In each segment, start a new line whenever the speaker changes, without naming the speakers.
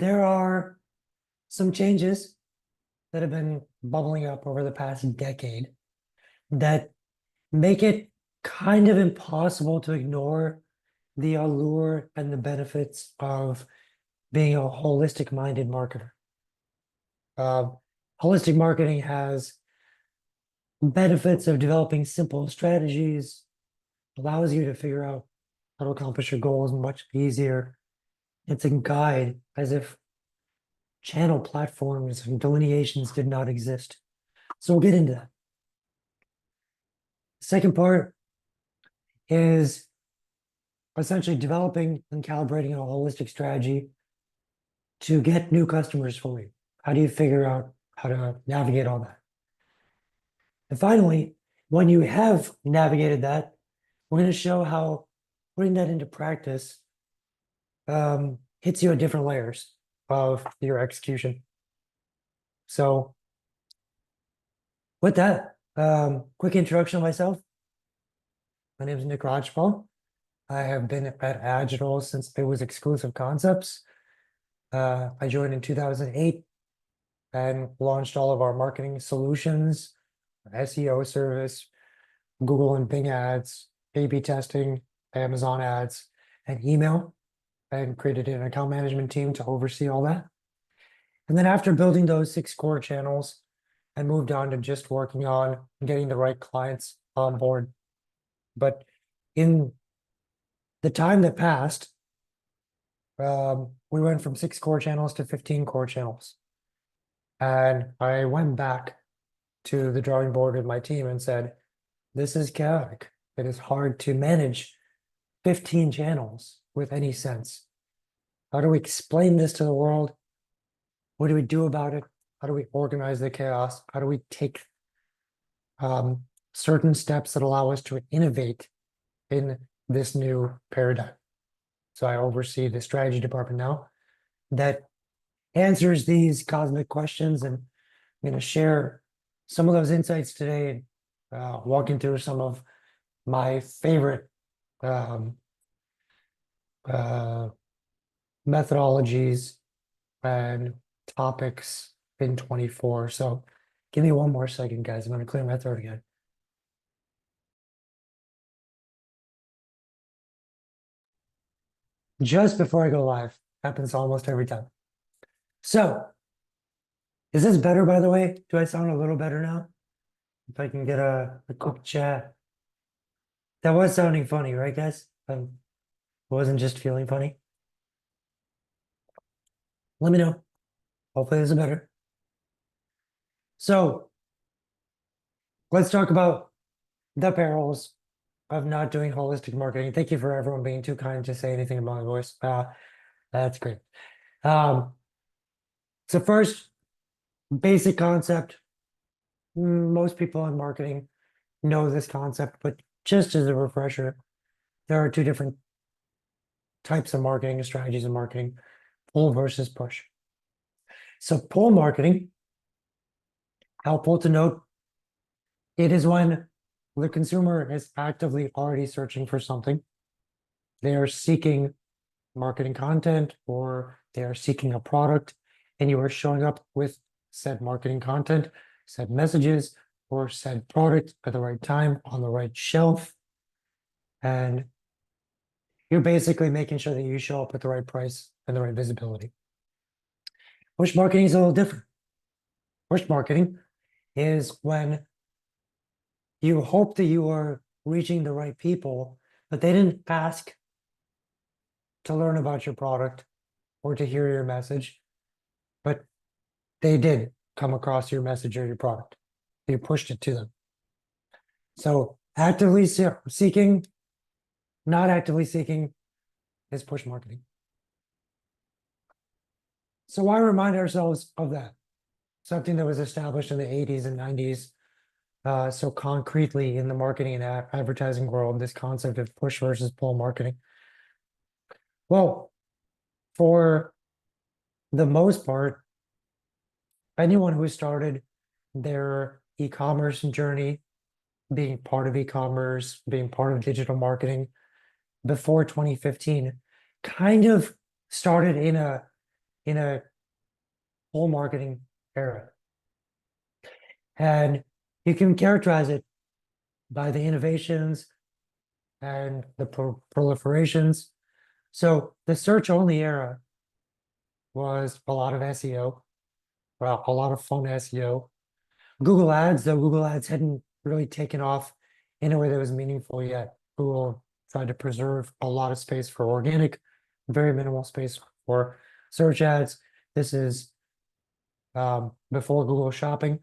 there are some changes that have been bubbling up over the past decade that make it kind of impossible to ignore the allure and the benefits of being a holistic minded marketer. Uh, Holistic marketing has benefits of developing simple strategies, allows you to figure out how to accomplish your goals much easier. It's a guide as if channel platforms and delineations did not exist. So we'll get into that. The second part is essentially developing and calibrating a holistic strategy to get new customers for you. How do you figure out how to navigate all that? And finally, when you have navigated that, we're going to show how putting that into practice hits you at different layers of your execution. So with that, quick introduction of myself. My name is Rajpal. I have been at Agital since it was exclusive concepts. I joined in 2008 and launched all of our marketing solutions, SEO service, Google and Bing ads, A/B testing, Amazon ads, and email, and created an account management team to oversee all that. And then after building those 6 core channels, I moved on to just working on getting the right clients on board. But in the time that passed, we went from 6 core channels to 15 core channels. And I went back to the drawing board with my team and said, this is chaotic. It is hard to manage 15 channels with any sense. How do we explain this to the world? What do we do about it? How do we organize the chaos? How do we take certain steps that allow us to innovate in this new paradigm? So I oversee the strategy department now that answers these cosmic questions, and I'm going to share some of those insights today, walking through some of my favorite methodologies and topics in 24. So give me one more second, guys. I'm going to clear my throat again. Just before I go live. Happens almost every time. So, is this better, by the way? Do I sound a little better now? If I can get a quick chat. That was sounding funny, right, guys? I wasn't just feeling funny. Let me know. Hopefully this is better. So, let's talk about the perils of not doing holistic marketing. Thank you for everyone being too kind to say anything about my voice. That's great. So first, basic concept. Most people in marketing know this concept, but just as a refresher, there are 2 different types of marketing strategies in marketing: pull versus push. So pull marketing, helpful to note, it is when the consumer is actively already searching for something. They are seeking marketing content, or they are seeking a product, and you are showing up with said marketing content, said messages, or said product at the right time on the right shelf. And you're basically making sure that you show up at the right price and the right visibility. Push marketing is a little different. Push marketing is when you hope that you are reaching the right people, but they didn't ask to learn about your product or to hear your message, but they did come across your message or your product. You pushed it to them. So actively seeking, not actively seeking is push marketing. So why remind ourselves of that? Something that was established in the 80s and 90s so concretely in the marketing and advertising world, this concept of push versus pull marketing. Well, for the most part, anyone who started their e-commerce journey, being part of e-commerce, being part of digital marketing before 2015, kind of started in a in a whole marketing era. And you can characterize it by the innovations and the proliferations. So the search only era was a lot of SEO, well, a lot of fun SEO. Google Ads, though Google Ads hadn't really taken off in a way that was meaningful yet. Google tried to preserve a lot of space for organic, very minimal space for search ads. This is before Google Shopping.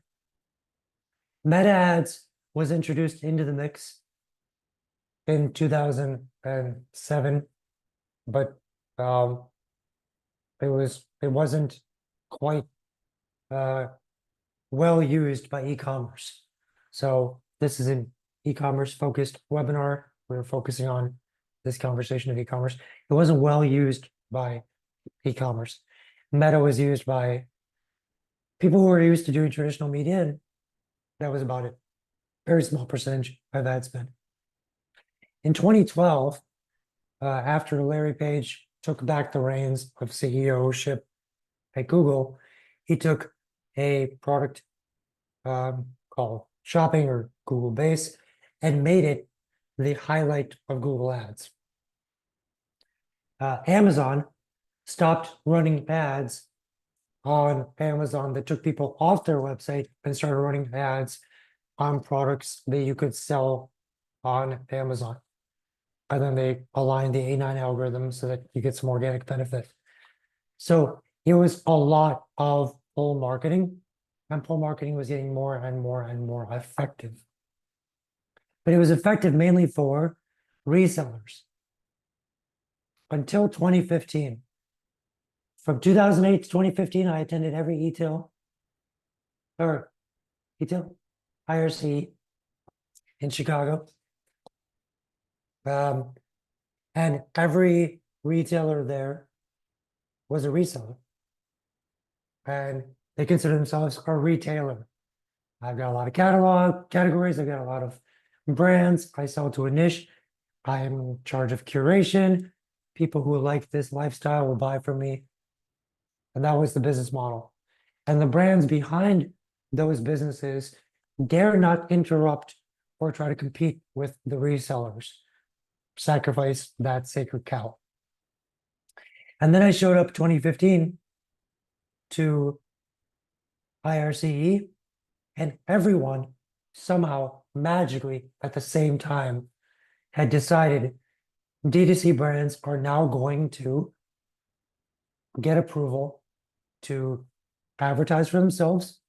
Meta ads was introduced into the mix in 2007, but it wasn't quite well used by e-commerce. So this is an e-commerce focused webinar. We're focusing on this conversation of e-commerce. It wasn't well used by e-commerce. Meta was used by people who were used to doing traditional media, and that was about it. Very small percentage of ad spend. In 2012, after Larry Page took back the reins of CEO-ship at Google, he took a product called Shopping or Google Base and made it the highlight of Google Ads. Amazon stopped running ads on Amazon that took people off their website and started running ads on products that you could sell on Amazon. And then they aligned the A9 algorithm so that you get some organic benefit. So it was a lot of pull marketing, and pull marketing was getting more and more and more effective. But it was effective mainly for resellers until 2015. From 2008 to 2015, I attended every IRC in Chicago. And every retailer there was a reseller. And they consider themselves a retailer. I've got a lot of categories. I've got a lot of brands. I sell to a niche. I am in charge of curation. People who like this lifestyle will buy from me. And that was the business model. And the brands behind those businesses dare not interrupt or try to compete with the resellers. Sacrifice that sacred cow. And then I showed up 2015 to IRCE, and everyone somehow magically at the same time had decided D2C brands are now going to get approval to advertise for themselves,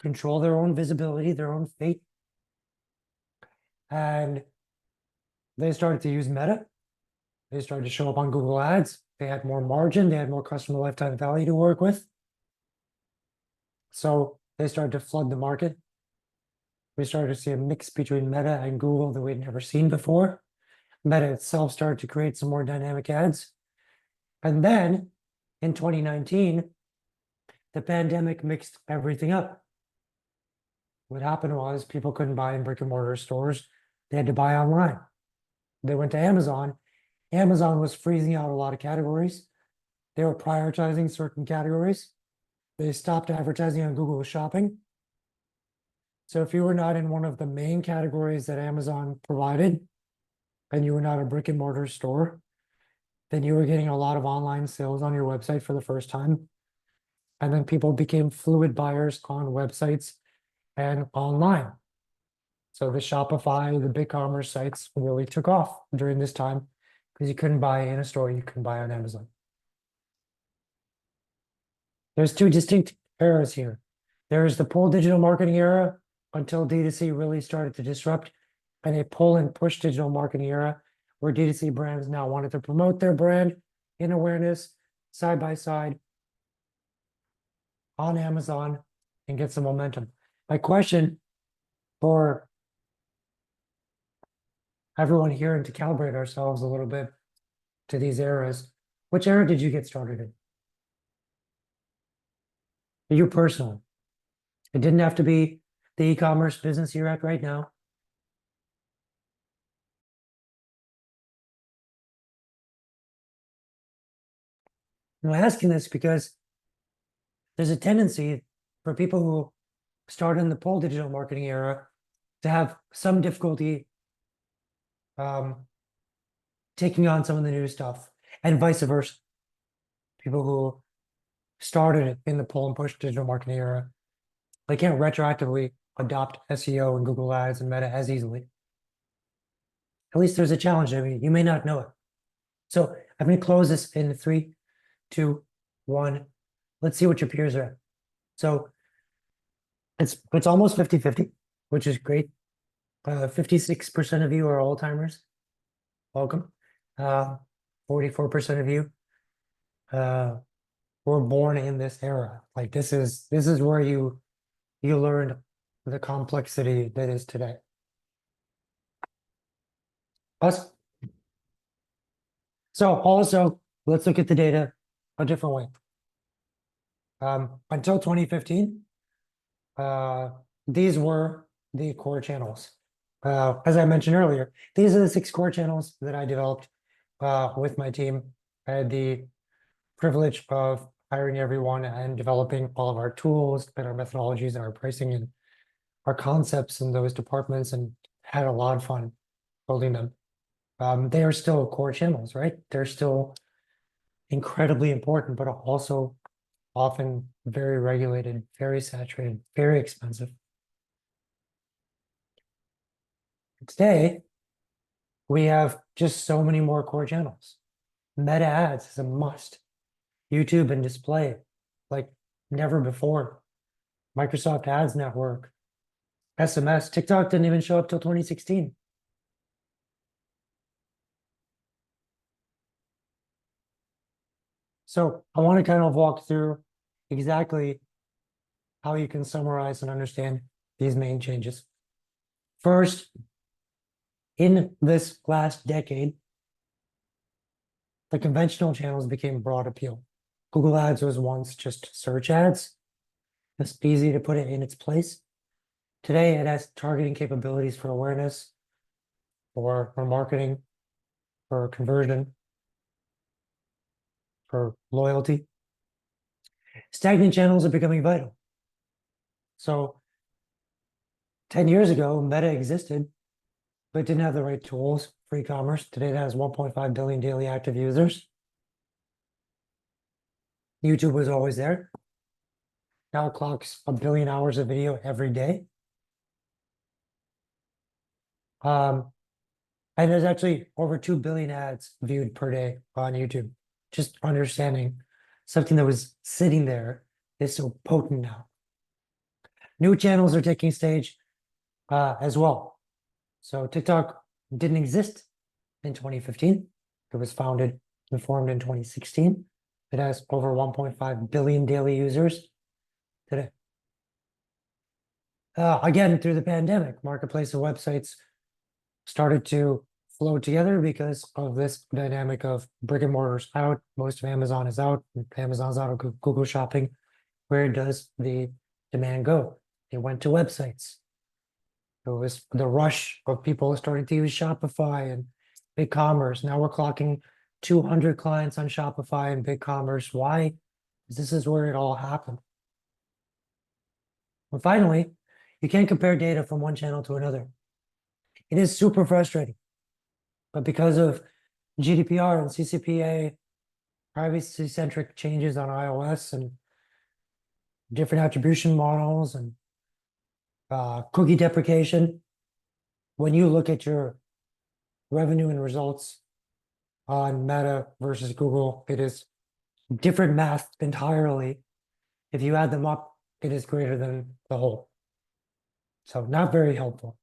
control their own visibility, their own fate. And they started to use Meta. They started to show up on Google Ads. They had more margin. They had more customer lifetime value to work with. So they started to flood the market. We started to see a mix between Meta and Google that we'd never seen before. Meta itself started to create some more dynamic ads. And then in 2019, the pandemic mixed everything up. What happened was people couldn't buy in brick and mortar stores. They had to buy online. They went to Amazon. Amazon was freezing out a lot of categories. They were prioritizing certain categories. They stopped advertising on Google Shopping. So if you were not in one of the main categories that Amazon provided, and you were not a brick and mortar store, then you were getting a lot of online sales on your website for the first time. And then people became fluid buyers on websites and online. So the Shopify, the BigCommerce sites really took off during this time because you couldn't buy in a store, you couldn't buy on Amazon. There's two distinct eras here. There is the pull digital marketing era until D2C really started to disrupt, and a pull and push digital marketing era where D2C brands now wanted to promote their brand in awareness side by side on Amazon and get some momentum. My question for everyone here and to calibrate ourselves a little bit to these eras, which era did you get started in? You personally. It didn't have to be the e-commerce business you're at right now. I'm asking this because there's a tendency for people who start in the pull digital marketing era to have some difficulty taking on some of the new stuff, and vice versa. People who started in the pull and push digital marketing era, they can't retroactively adopt SEO and Google Ads and Meta as easily. At least there's a challenge. I mean, you may not know it. So I'm going to close this in 3, 2, 1. Let's see what your peers are at. So it's almost 50-50, which is great. 56% of you are old timers. Welcome. 44% of you were born in this era. Like this is where you learned the complexity that is today. Us. So also, let's look at the data a different way. Until 2015, these were the core channels. As I mentioned earlier, these are the 6 core channels that I developed with my team. I had the privilege of hiring everyone and developing all of our tools and our methodologies and our pricing and our concepts in those departments, and had a lot of fun building them. They are still core channels, right? They're still incredibly important, but also often very regulated, very saturated, very expensive. Today, we have just so many more core channels. Meta ads is a must. YouTube and display, like never before. Microsoft Ads Network, SMS, TikTok didn't even show up till 2016. So I want to kind of walk through exactly how you can summarize and understand these main changes. First, in this last decade, the conventional channels became broad appeal. Google Ads was once just search ads. It's easy to put it in its place. Today, it has targeting capabilities for awareness, for marketing, for conversion, for loyalty. Stagnant channels are becoming vital. So 10 years ago, Meta existed, but didn't have the right tools for e-commerce. Today, it has 1.5 billion daily active users. YouTube was always there. Now it clocks 1 billion hours of video every day. And there's actually over 2 billion ads viewed per day on YouTube. Just understanding something that was sitting there is so potent now. New channels are taking stage as well. So TikTok didn't exist in 2015. It was founded and formed in 2016. It has over 1.5 billion daily users today. Again, through the pandemic, marketplace and websites started to flow together because of this dynamic of brick and mortars out. Most of Amazon is out. Amazon's out of Google Shopping. Where does the demand go? It went to websites. It was the rush of people starting to use Shopify and BigCommerce. Now we're clocking 200 clients on Shopify and BigCommerce. Why? Because this is where it all happened. And finally, you can't compare data from one channel to another. It is super frustrating. But because of GDPR and CCPA, privacy-centric changes on iOS and different attribution models and cookie deprecation, when you look at your revenue and results on Meta versus Google, it is different math entirely. If you add them up, it is greater than the whole. So not very helpful.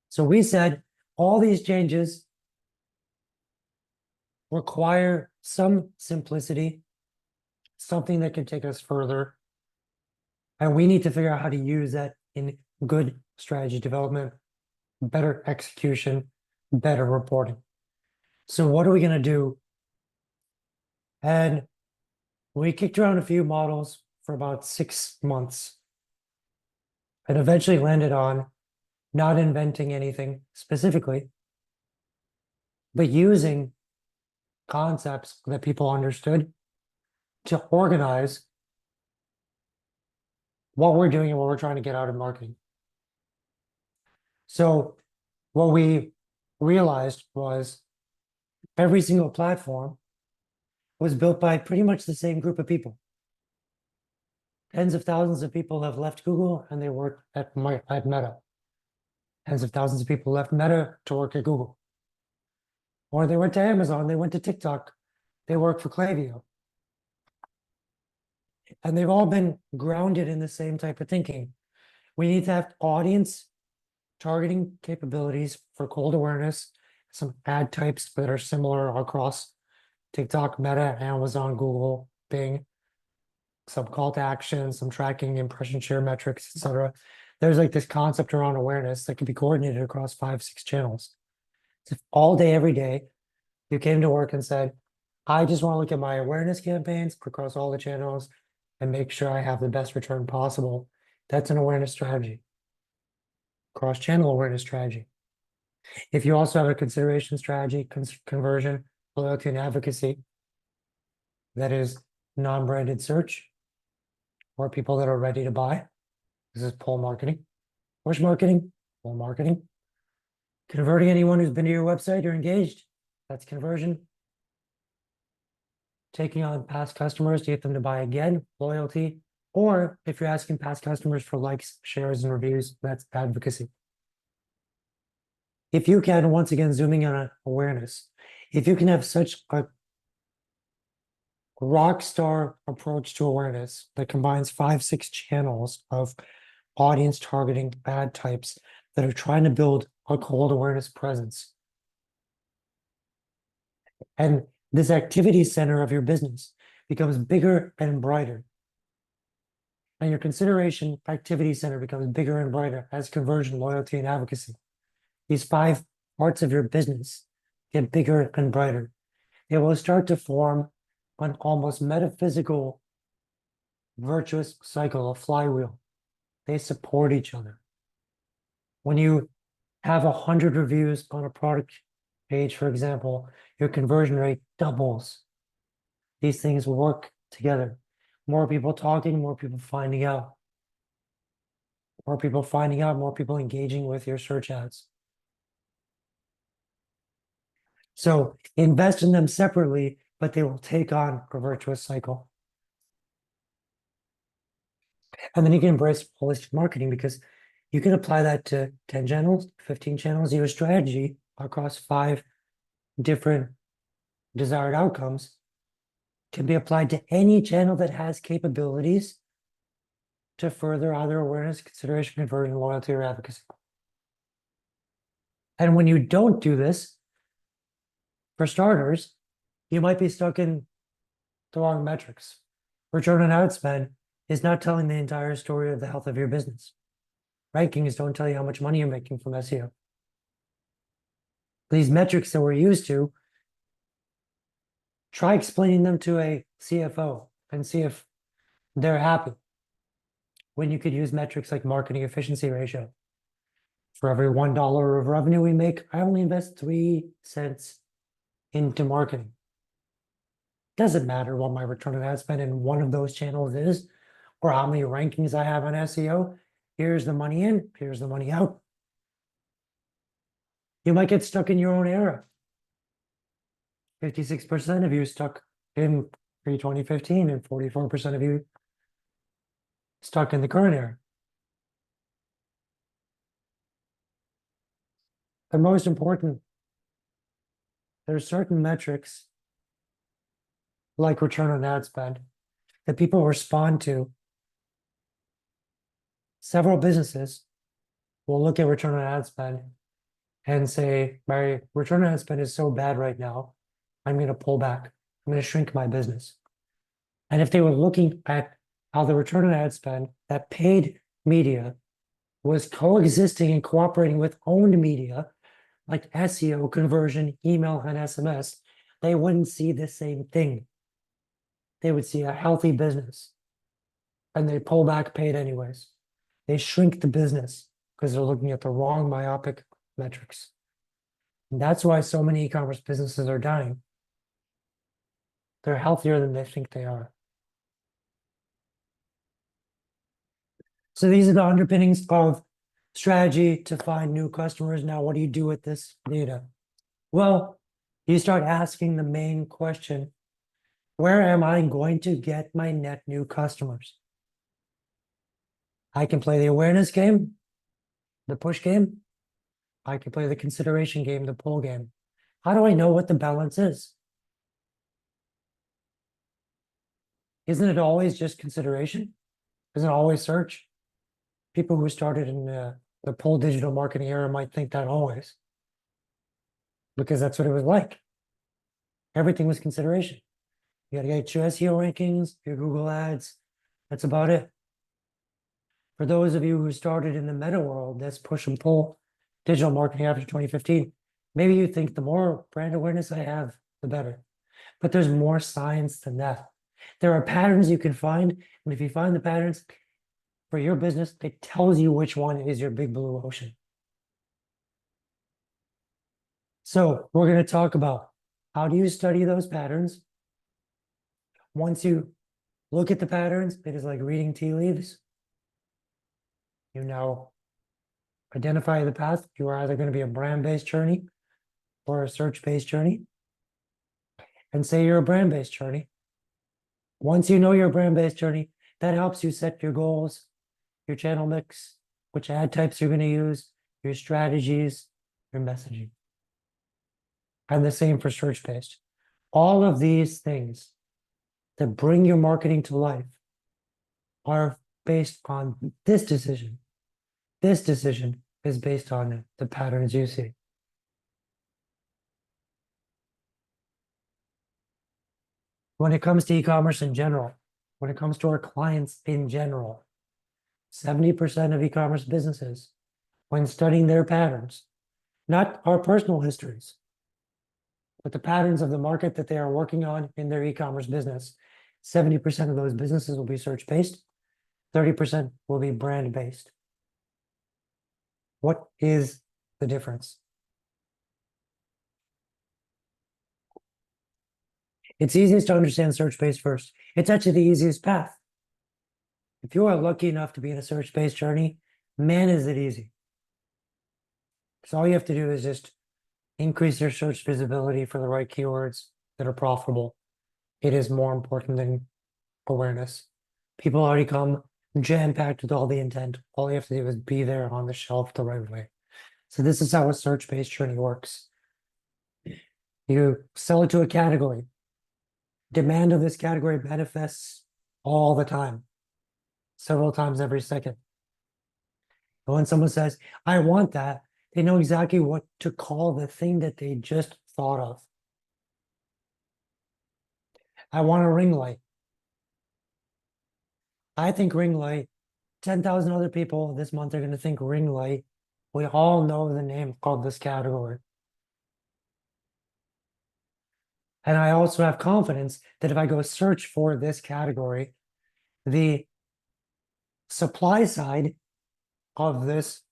So we said all these changes require some simplicity, something that can take us further. And we need to figure out how to use that in good strategy development, better execution, better reporting. So what are we going to do? And we kicked around a few models for about 6 months and eventually landed on not inventing anything specifically, but using concepts that people understood to organize what we're doing and what we're trying to get out of marketing. So what we realized was every single platform was built by pretty much the same group of people. Tens of thousands of people have left Google and they work at Meta. Tens of thousands of people left Meta to work at Google. Or they went to Amazon, they went to TikTok, they work for Klaviyo. And they've all been grounded in the same type of thinking. We need to have audience targeting capabilities for cold awareness, some ad types that are similar across TikTok, Meta, Amazon, Google, Bing, some call to action, some tracking, impression share metrics, etc. There's like this concept around awareness that can be coordinated across 5, 6 channels. So if all day, every day, you came to work and said, I just want to look at my awareness campaigns across all the channels and make sure I have the best return possible. That's an awareness strategy, cross-channel awareness strategy. If you also have a consideration strategy, conversion, loyalty, and advocacy, that is non-branded search, or people that are ready to buy. This is pull marketing. Push marketing, pull marketing. Converting anyone who's been to your website or engaged, that's conversion. Taking on past customers to get them to buy again, loyalty. Or if you're asking past customers for likes, shares, and reviews, that's advocacy. If you can, once again, zooming on awareness, if you can have such a rock star approach to awareness that combines 5, 6 channels of audience targeting ad types that are trying to build a cold awareness presence. And this activity center of your business becomes bigger and brighter. And your consideration activity center becomes bigger and brighter as conversion, loyalty, and advocacy. These 5 parts of your business get bigger and brighter. It will start to form an almost metaphysical virtuous cycle, a flywheel. They support each other. When you have 100 reviews on a product page, for example, your conversion rate doubles. These things work together. More people talking, more people finding out. More people finding out, more people engaging with your search ads. So invest in them separately, but they will take on a virtuous cycle. And then you can embrace holistic marketing because you can apply that to 10 channels, 15 channels. Your strategy across 5 different desired outcomes can be applied to any channel that has capabilities to further either awareness, consideration, conversion, loyalty, or advocacy. And when you don't do this, for starters, you might be stuck in the wrong metrics. Return on ad spend is not telling the entire story of the health of your business. Rankings don't tell you how much money you're making from SEO. These metrics that we're used to, try explaining them to a CFO and see if they're happy. When you could use metrics like marketing efficiency ratio. For every $1 of revenue we make, I only invest 3 cents into marketing. Doesn't matter what my return on ad spend in one of those channels is, or how many rankings I have on SEO. Here's the money in, here's the money out. You might get stuck in your own era. 56% of you stuck in pre-2015 and 44% of you stuck in the current era. But most important, there are certain metrics like return on ad spend that people respond to. Several businesses will look at return on ad spend and say, my return on ad spend is so bad right now, I'm going to pull back. I'm going to shrink my business. And if they were looking at how the return on ad spend, that paid media was coexisting and cooperating with owned media, like SEO, conversion, email, and SMS, they wouldn't see the same thing. They would see a healthy business and they pull back paid anyways. They shrink the business because they're looking at the wrong myopic metrics. And that's why so many e-commerce businesses are dying. They're healthier than they think they are. So these are the underpinnings of strategy to find new customers. Now, what do you do with this data? Well, you start asking the main question, where am I going to get my net new customers? I can play the awareness game, the push game. I can play the consideration game, the pull game. How do I know what the balance is? Isn't it always just consideration? Isn't it always search? People who started in the pull digital marketing era might think that always, because that's what it was like. Everything was consideration. You got to get your SEO rankings, your Google ads. That's about it. For those of you who started in the meta world, that's push and pull digital marketing after 2015, maybe you think the more brand awareness I have, the better. But there's more science than that. There are patterns you can find, and if you find the patterns for your business, it tells you which one is your big blue ocean. So we're going to talk about how do you study those patterns. Once you look at the patterns, it is like reading tea leaves. You now identify the path. You are either going to be a brand-based journey or a search-based journey. And say you're a brand-based journey. Once you know your brand-based journey, that helps you set your goals, your channel mix, which ad types you're going to use, your strategies, your messaging. And the same for search-based. All of these things that bring your marketing to life are based on this decision. This decision is based on the patterns you see. When it comes to e-commerce in general, when it comes to our clients in general, 70% of e-commerce businesses, when studying their patterns, not our personal histories, but the patterns of the market that they are working on in their e-commerce business, 70% of those businesses will be search-based, 30% will be brand-based. What is the difference? It's easiest to understand search-based first. It's actually the easiest path. If you are lucky enough to be in a search-based journey, man, is it easy. So all you have to do is just increase your search visibility for the right keywords that are profitable. It is more important than awareness. People already come jam-packed with all the intent. All you have to do is be there on the shelf the right way. So this is how a search-based journey works. You sell it to a category. Demand of this category manifests all the time, several times every second. And when someone says, I want that, they know exactly what to call the thing that they just thought of. I want a ring light. I think ring light. 10,000 other people this month are going to think ring light. We all know the name called this category. And I also have confidence that if I go search for this category, the supply side of this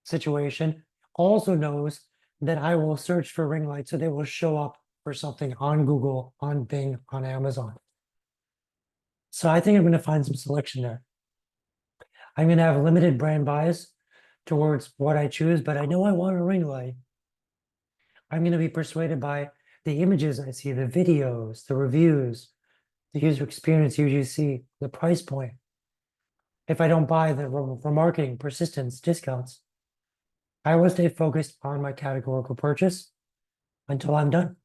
situation also knows that I will search for ring light, so they will show up for something on Google, on Bing, on Amazon. So I think I'm going to find some selection there. I'm going to have limited brand bias towards what I choose, but I know I want a ring light. I'm going to be persuaded by the images I see, the videos, the reviews, the user experience UGC, the price point. If I don't buy the remarketing, persistence, discounts, I will stay focused on my categorical purchase until I'm done.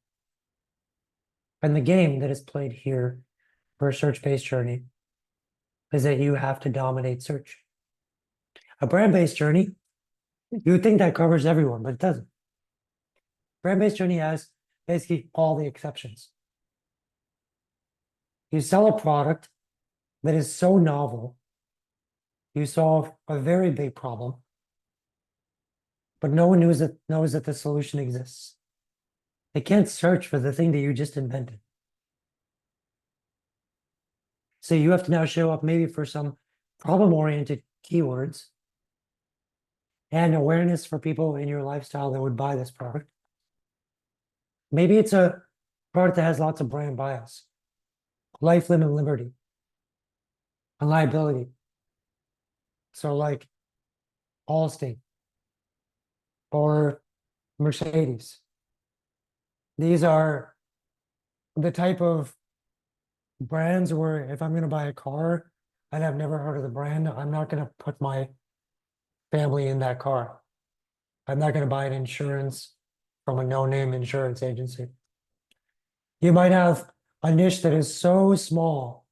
And the game that is played here for a search-based journey is that you have to dominate search. A brand-based journey, you would think that covers everyone, but it doesn't. Brand-based journey has basically all the exceptions. You sell a product that is so novel, you solve a very big problem, but no one knows that the solution exists. They can't search for the thing that you just invented. So you have to now show up maybe for some problem-oriented keywords and awareness for people in your lifestyle that would buy this product. Maybe it's a product that has lots of brand bias, life, limb, and liberty, and liability. So like Allstate or Mercedes. These are the type of brands where if I'm going to buy a car and I've never heard of the brand, I'm not going to put my family in that car. I'm not going to buy an insurance from a no-name insurance agency. You might have a niche that is so small,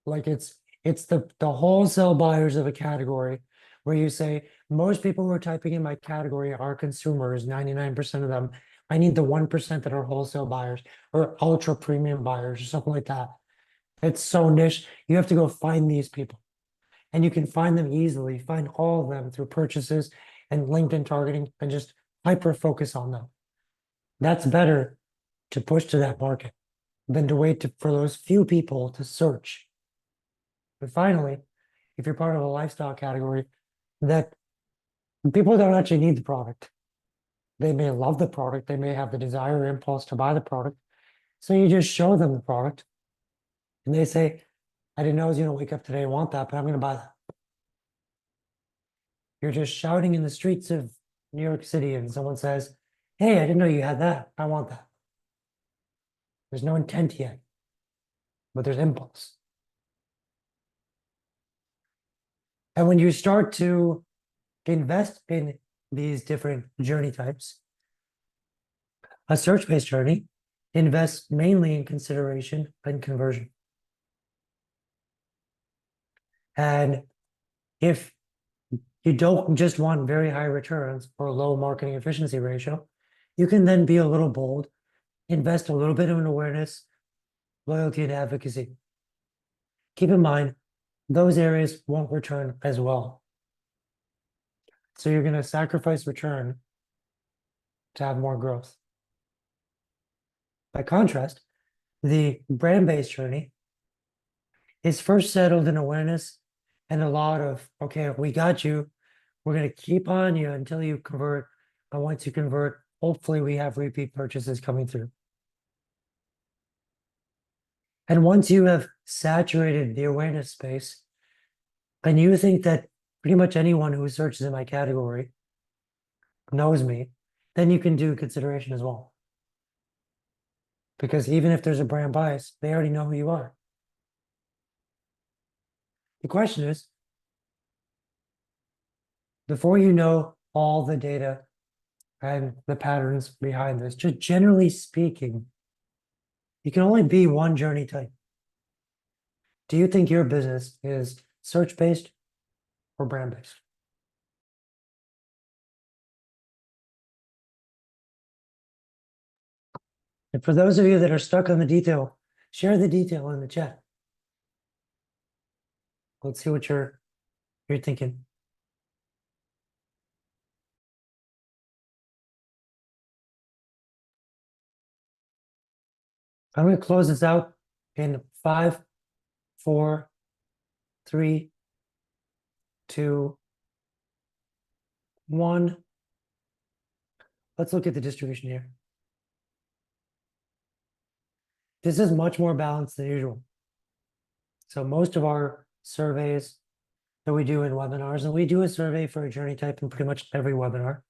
like it's the wholesale buyers of a category where you say most people who are typing in my category are consumers, 99% of them. I need the 1% that are wholesale buyers or ultra premium buyers or something like that. It's so niche. You have to go find these people. And you can find them easily, find all of them through purchases and LinkedIn targeting and just hyper focus on them. That's better to push to that market than to wait for those few people to search. But finally, if you're part of a lifestyle category, that people don't actually need the product. They may love the product, they may have the desire or impulse to buy the product. So you just show them the product and they say, I didn't know I was going to wake up today and want that, but I'm going to buy that. You're just shouting in the streets of New York City and someone says, hey, I didn't know you had that. I want that. There's no intent yet, but there's impulse. And when you start to invest in these different journey types, a search-based journey invests mainly in consideration and conversion. And if you don't just want very high returns or low marketing efficiency ratio, you can then be a little bold, invest a little bit in awareness, loyalty, and advocacy. Keep in mind, those areas won't return as well. So you're going to sacrifice return to have more growth. By contrast, the brand-based journey is first settled in awareness and a lot of, okay, we got you. We're going to keep on you until you convert. And once you convert, hopefully we have repeat purchases coming through. And once you have saturated the awareness space, and you think that pretty much anyone who searches in my category knows me, then you can do consideration as well. Because even if there's a brand bias, they already know who you are. The question is, before you know all the data and the patterns behind this, just generally speaking, you can only be one journey type. Do you think your business is search-based or brand-based? And for those of you that are stuck on the detail, share the detail in the chat. Let's see what you're thinking. I'm going to close this out in 5, 4, 3, 2, 1. Let's look at the distribution here. This is much more balanced than usual. So most of our surveys that we do in webinars, and we do a survey for a journey type in pretty much every webinar.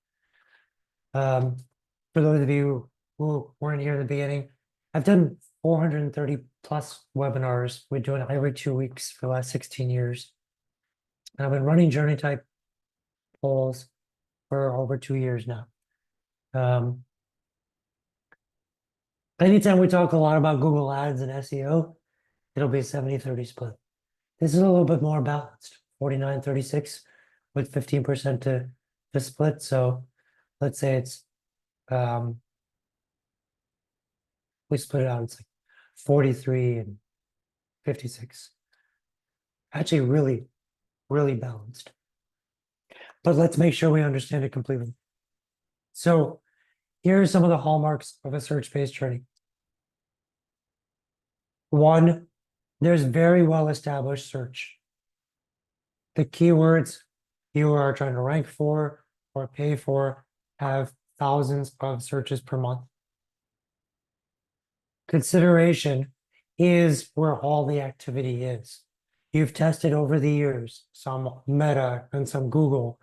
For those of you who weren't here at the beginning, I've done 430 plus webinars. We're doing it every 2 weeks for the last 16 years. And I've been running journey type polls for over 2 years now. Anytime we talk a lot about Google Ads and SEO, it'll be a 70-30 split. This is a little bit more balanced, 49-36 with 15% to split. So let's say it's, we split it out, it's like 43 and 56. Actually, really, really balanced. But let's make sure we understand it completely. So here are some of the hallmarks of a search-based journey. 1, there's very well-established search. The keywords you are trying to rank for or pay for have thousands of searches per month. Consideration is where all the activity is. You've tested over the years some Meta and some Google,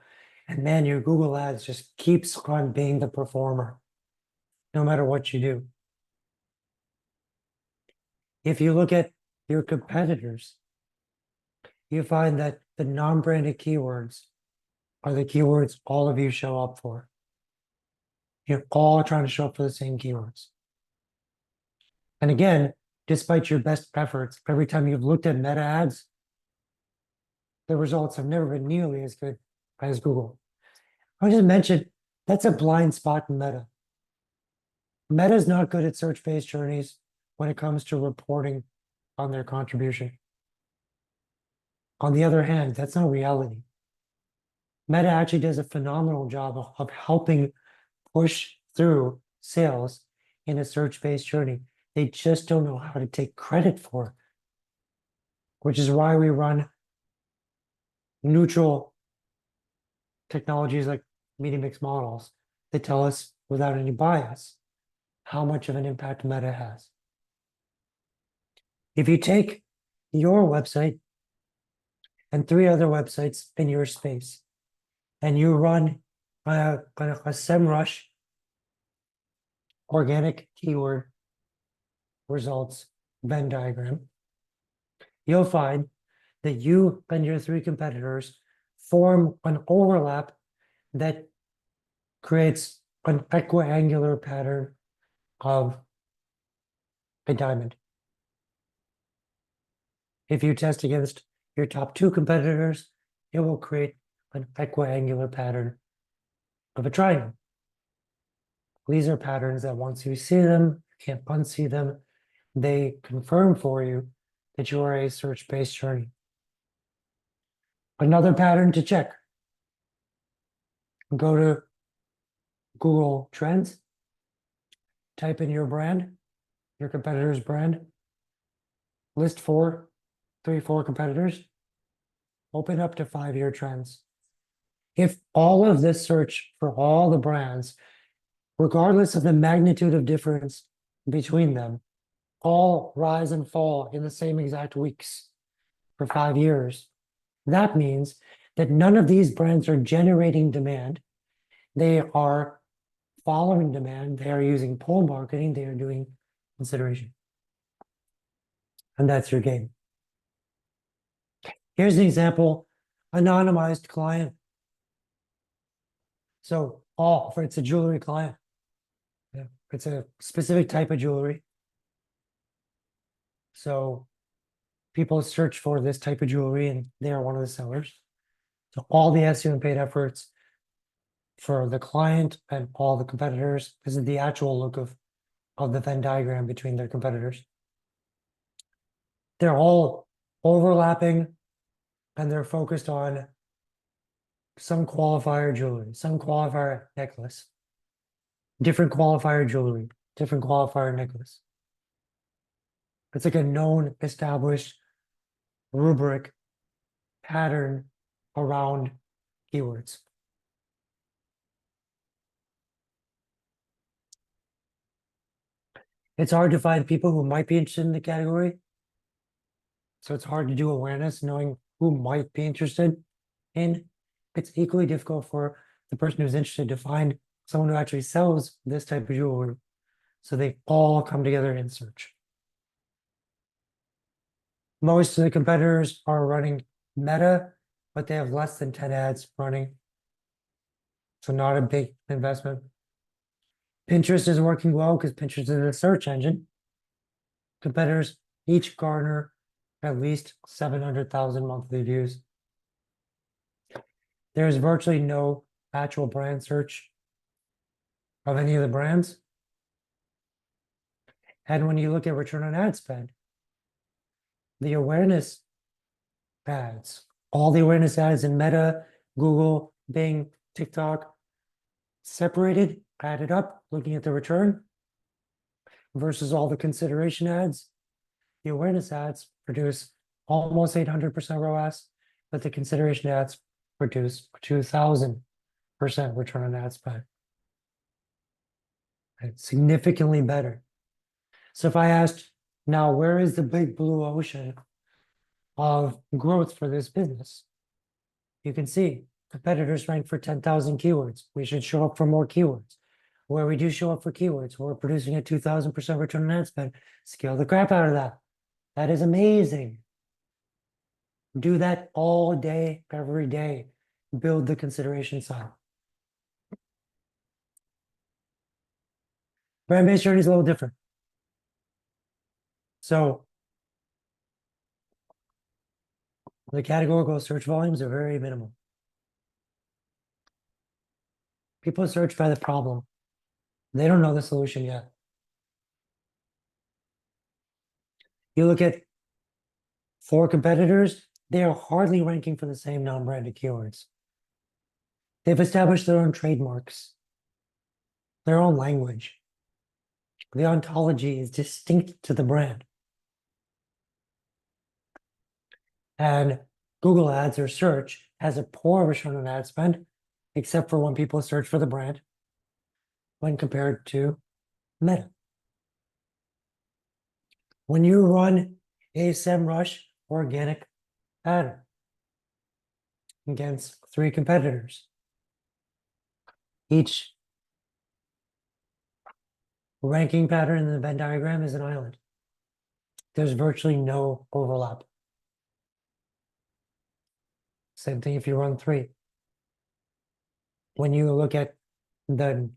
and man, your Google ads just keeps on being the performer, no matter what you do. If you look at your competitors, you find that the non-branded keywords are the keywords all of you show up for. You're all trying to show up for the same keywords. And again, despite your best efforts, every time you've looked at meta ads, the results have never been nearly as good as Google. I just mentioned that's a blind spot in Meta. Meta is not good at search-based journeys when it comes to reporting on their contribution. On the other hand, that's not reality. Meta actually does a phenomenal job of helping push through sales in a search-based journey. They just don't know how to take credit for it, which is why we run neutral technologies like media mix models that tell us without any bias how much of an impact Meta has. If you take your website and 3 other websites in your space and you run a SEMrush organic keyword results Venn diagram, you'll find that you and your 3 competitors form an overlap that creates an equiangular pattern of a diamond. If you test against your top 2 competitors, it will create an equiangular pattern of a triangle. These are patterns that once you see them, you can't unsee them. They confirm for you that you are a search-based journey. Another pattern to check. Go to Google Trends, type in your brand, your competitor's brand, list 4 competitors, open up to 5-year trends. If all of this search for all the brands, regardless of the magnitude of difference between them, all rise and fall in the same exact weeks for 5 years, that means that none of these brands are generating demand. They are following demand. They are using pull marketing. They are doing consideration. And that's your game. Here's an example, anonymized client. So, it's a jewelry client. Yeah, it's a specific type of jewelry. So people search for this type of jewelry and they are one of the sellers. So all the SEO and paid efforts for the client and all the competitors, this is the actual look of the Venn diagram between their competitors. They're all overlapping and they're focused on some qualifier jewelry, some qualifier necklace, different qualifier jewelry, different qualifier necklace. It's like a known, established rubric pattern around keywords. It's hard to find people who might be interested in the category. So it's hard to do awareness, knowing who might be interested in. It's equally difficult for the person who's interested to find someone who actually sells this type of jewelry. So they all come together in search. Most of the competitors are running Meta, but they have less than 10 ads running. So not a big investment. Pinterest is working well because Pinterest is a search engine. Competitors each garner at least 700,000 monthly views. There is virtually no actual brand search of any of the brands. And when you look at return on ad spend, the awareness ads, all the awareness ads in Meta, Google, Bing, TikTok, separated, added up, looking at the return versus all the consideration ads, the awareness ads produce almost 800% ROAS, but the consideration ads produce 2,000% return on ad spend. Right? Significantly better. So if I asked, now where is the big blue ocean of growth for this business? You can see competitors rank for 10,000 keywords. We should show up for more keywords. Where we do show up for keywords, we're producing a 2,000% return on ad spend. Scale the crap out of that. That is amazing. Do that all day, every day. Build the consideration side. Brand-based journey is a little different. So the categorical search volumes are very minimal. People search by the problem. They don't know the solution yet. You look at 4 competitors, they are hardly ranking for the same non-branded keywords. They've established their own trademarks, their own language. The ontology is distinct to the brand. And Google Ads or search has a poor return on ad spend, except for when people search for the brand, when compared to Meta. When you run a SEMrush organic ad against 3 competitors, each ranking pattern in the Venn diagram is an island. There's virtually no overlap. Same thing if you run 3. When you look at the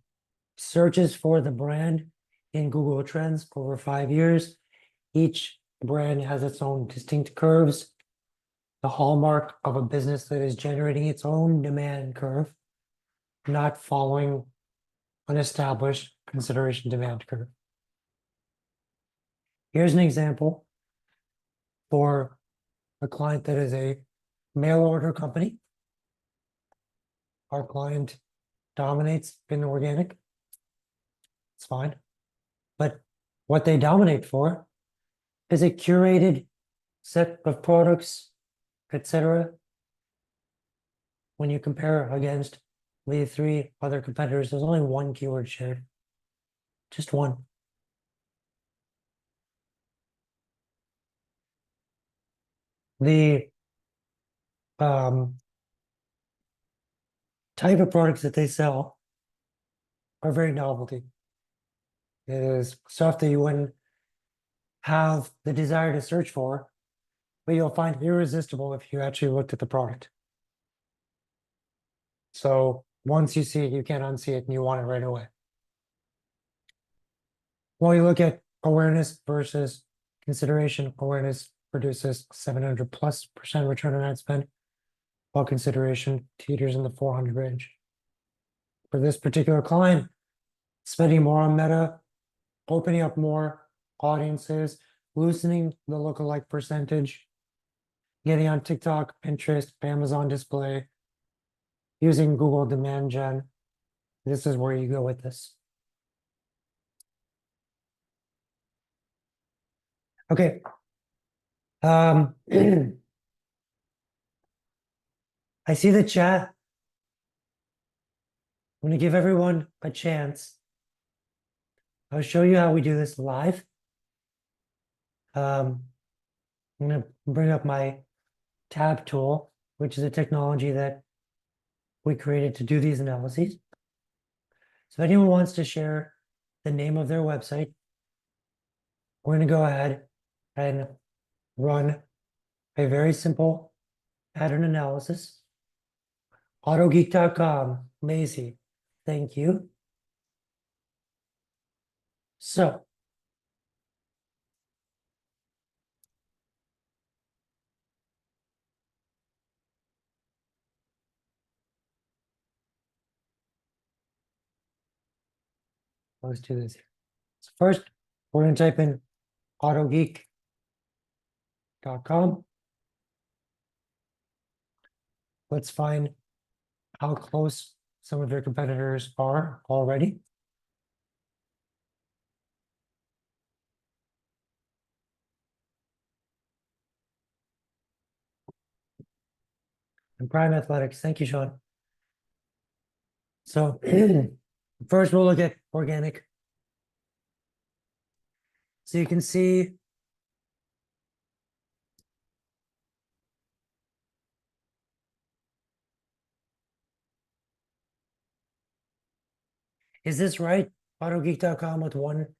searches for the brand in Google Trends over 5 years, each brand has its own distinct curves, the hallmark of a business that is generating its own demand curve, not following an established consideration demand curve. Here's an example for a client that is a mail order company. Our client dominates in organic. It's fine. But what they dominate for is a curated set of products, etc. When you compare against the 3 other competitors, there's only 1 keyword shared. Just 1. The type of products that they sell are very novelty. It is stuff that you wouldn't have the desire to search for, but you'll find irresistible if you actually looked at the product. So once you see it, you can't unsee it and you want it right away. When you look at awareness versus consideration, awareness produces 700+% return on ad spend, while consideration teeters in the 400 range. For this particular client, spending more on Meta, opening up more audiences, loosening the lookalike percentage, getting on TikTok, Pinterest, Amazon display, using Google Demand Gen. This is where you go with this. Okay. I see the chat. I'm going to give everyone a chance. I'll show you how we do this live. I'm going to bring up my tab tool, which is a technology that we created to do these analyses. So if anyone wants to share the name of their website, we're going to go ahead and run a very simple pattern analysis. Autogeek.com, Maisie, thank you. So let's do this here. So first, we're going to type in autogeek.com. Let's find how close some of your competitors are already. And Prime Athletics, thank you, Sean. So first we'll look at organic. So you can see is this right? AutoGeek.com with one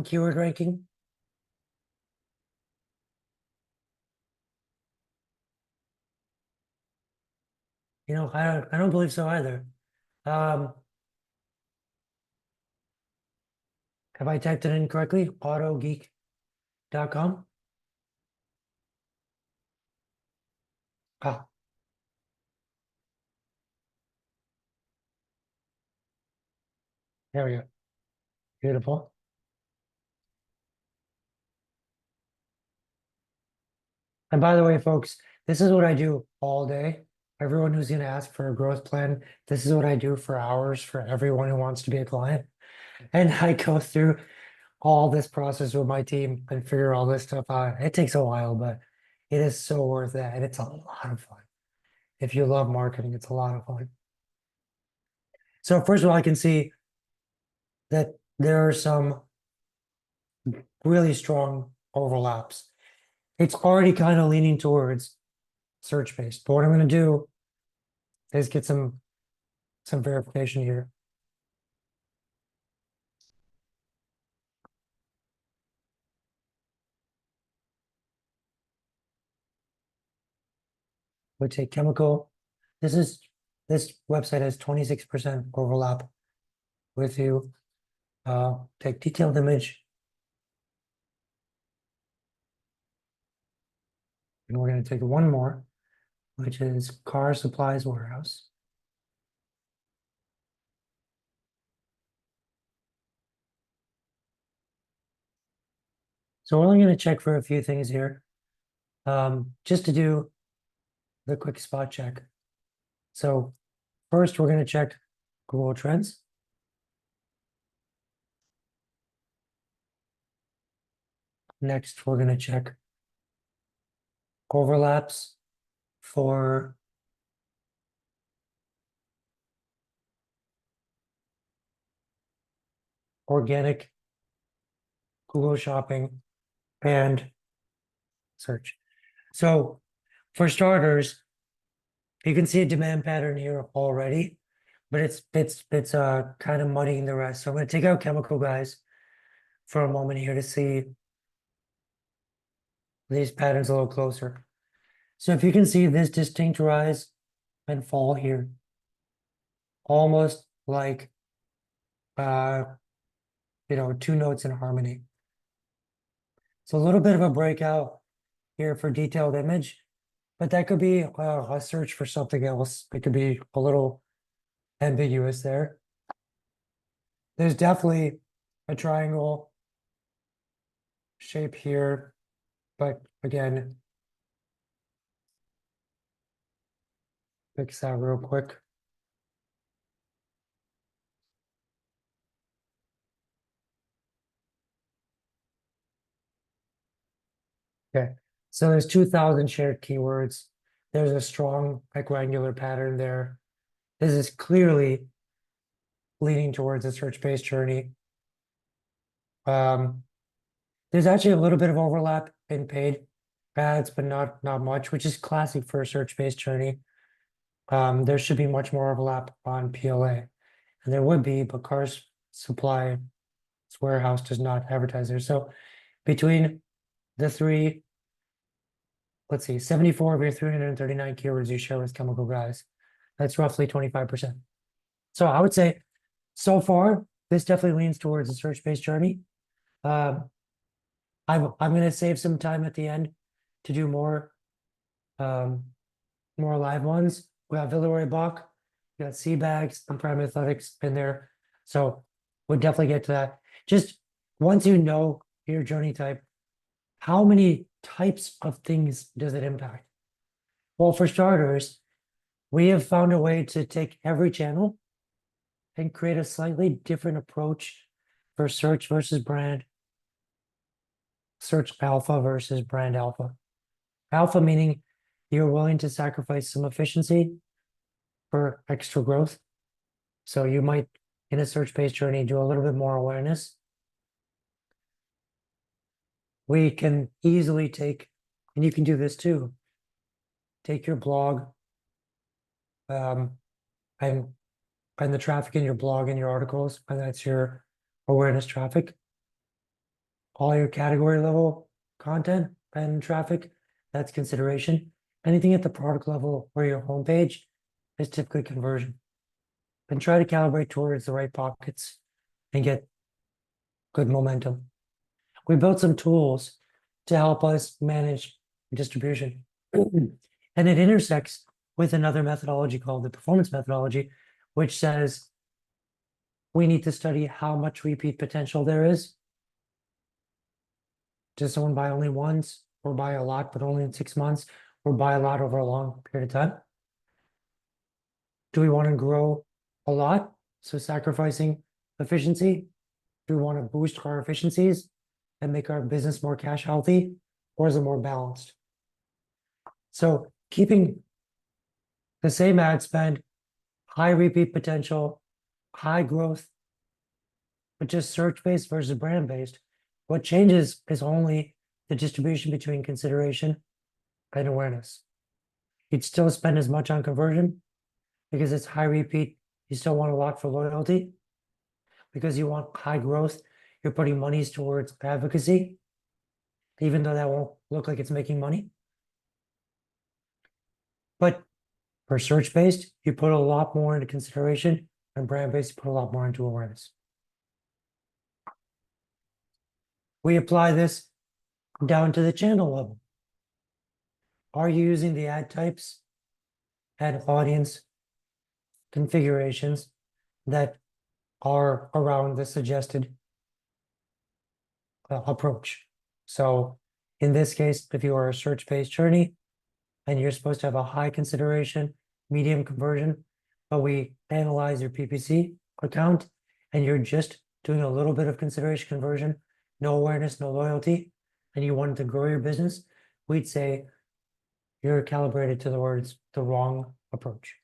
keyword ranking. I don't believe so either. Um, have I typed it in correctly? AutoGeek.com. Ah, there we go. Beautiful. And by the way, folks, this is what I do all day. Everyone who's going to ask for a growth plan, this is what I do for hours for everyone who wants to be a client. And I go through all this process with my team and figure all this stuff out. It takes a while, but it is so worth it. And it's a lot of fun. If you love marketing, it's a lot of fun. So first of all, I can see that there are some really strong overlaps. It's already kind of leaning towards search-based. But what I'm going to do is get some verification here. We'll take chemical. This website has 26% overlap with you. Take detailed image. And we're going to take one more, which is car supplies warehouse. So we're only going to check for a few things here, just to do the quick spot check. So first, we're going to check Google Trends. Next, we're going to check overlaps for organic Google Shopping and search. So for starters, you can see a demand pattern here already, but it's kind of muddying the rest. So I'm going to take out chemical guys for a moment here to see these patterns a little closer. So if you can see this distinct rise and fall here, almost like two notes in harmony. So a little bit of a breakout here for detailed image, but that could be a search for something else. It could be a little ambiguous there. There's definitely a triangle shape here, but again, fix that real quick. Okay, so there's 2,000 shared keywords. There's a strong rectangular pattern there. This is clearly leading towards a search-based journey. There's actually a little bit of overlap in paid ads, but not much, which is classic for a search-based journey. There should be much more overlap on PLA, and there would be, but Cars Supply Warehouse does not advertise there. So between the three, let's see, 74 of your 339 keywords you show as chemical guys. That's roughly 25%. So I would say so far, this definitely leans towards a search-based journey. I'm going to save some time at the end to do more live ones. We got Villeroy Bach, we got Seabags and Prime Athletics in there. So we'll definitely get to that. Just once you know your journey type, how many types of things does it impact? Well, for starters, we have found a way to take every channel and create a slightly different approach for search versus brand, search alpha versus brand alpha. Alpha meaning you're willing to sacrifice some efficiency for extra growth. So you might, in a search-based journey, do a little bit more awareness. we can easily take, and you can do this too, take your blog um, and the traffic in your blog and your articles, and that's your awareness traffic, all your category level content and traffic, that's consideration. Anything at the product level or your homepage is typically conversion. And try to calibrate towards the right pockets and get good momentum. We built some tools to help us manage distribution. And it intersects with another methodology called the performance methodology, which says we need to study how much repeat potential there is. Does someone buy only once, or buy a lot but only in 6 months, or buy a lot over a long period of time? Do we want to grow a lot, so sacrificing efficiency? Do we want to boost our efficiencies and make our business more cash healthy, or is it more balanced? So keeping the same ad spend, high repeat potential, high growth, but just search-based versus brand-based. What changes is only the distribution between consideration and awareness. You'd still spend as much on conversion because it's high repeat. You still want a lot for loyalty because you want high growth. You're putting monies towards advocacy, even though that won't look like it's making money. But for search-based, you put a lot more into consideration, and brand-based, you put a lot more into awareness. We apply this down to the channel level. Are you using the ad types and audience configurations that are around the suggested approach? So in this case, if you are a search-based journey and you're supposed to have a high consideration, medium conversion, but we analyze your PPC account and you're just doing a little bit of consideration conversion, no awareness, no loyalty, and you wanted to grow your business, we'd say you're calibrated towards the wrong approach.